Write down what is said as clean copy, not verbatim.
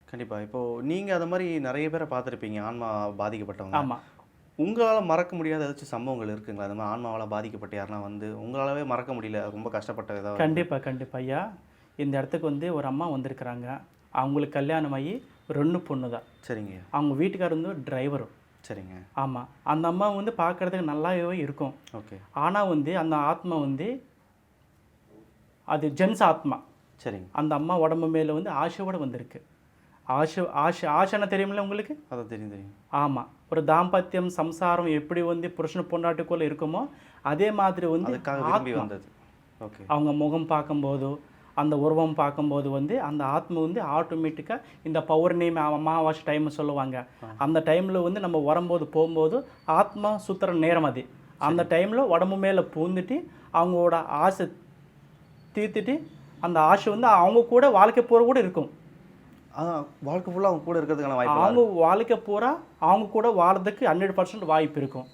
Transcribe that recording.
கண்டிப்பா. இப்போ நீங்க அது மாரி நெறைய பேர பார்த்துருப்பீங்க, ஆன்மா பாதிக்கப்பட்டவங்க. ஆமா. உங்களால மறக்க முடியாத ஏதாச்சும் சம்பவங்கள் இருக்குங்களா? அது மாரி ஆன்மாவால பாதிக்கப்பட்ட யாருனா வந்து, உங்களாலவே மறக்க முடியல, ரொம்ப கஷ்டப்பட்ட ஏதாவது? கண்டிப்பா, கண்டிப்பா ஐயா. இந்த இடத்துக்கு வந்து ஒரு அம்மா வந்திருக்கிறாங்க. அவங்களுக்கு கல்யாணம் ஆகி 2 பொண்ணு தான். சரிங்க, அவங்க வீட்டுக்காரர் வந்து டிரைவரு. சரிங்க. ஆமா. அந்த அம்மா வந்து பார்க்கறதுக்கு நல்லாவே இருக்கும். ஓகே. ஆனா வந்து அந்த ஆத்மா வந்து அது ஜென்ஸ் ஆத்மா. சரிங்க. அந்த அம்மா உடம்பு மேல வந்து ஆசையோட வந்திருக்கு. ஆஷைன்னா தெரியுமில்ல உங்களுக்கு? அதான் தெரியும், தெரியும். ஆமா. ஒரு தாம்பத்தியம், சம்சாரம் எப்படி வந்து புருஷன் பொண்டாட்டிக்குள்ள இருக்குமோ, அதே மாதிரி வந்து அதுக்காக விரும்பி ஆத்மா. வந்தது. ஓகே. அவங்க முகம் பார்க்கும்போதோ, அந்த உருவம் பார்க்கும்போது வந்து, அந்த ஆத்மா வந்து ஆட்டோமேட்டிக்கா இந்த பௌர்ணமி, அமாவாசை டைம் சொல்லுவாங்க. அந்த டைம்ல வந்து நம்ம வரும்போது, போம்போது ஆத்மா சுத்துற நேரம் அது. அந்த டைம்ல உடம்பு மேல பூந்துட்டு, அவங்களோட ஆசை தீர்த்துட்டு, அந்த ஆசை வந்து அவங்க கூட வாழ்க்கை பூரா கூட இருக்கும். வாழ்க்கை ஃபுல்லா அவங்க கூட இருக்கிறதுக்கான வாய்ப்புலாம் அவங்க இருக்கு. வாழ்க்கை பூரா அவங்க கூட வாழறதுக்கு 100% வாய்ப்பு இருக்கும்.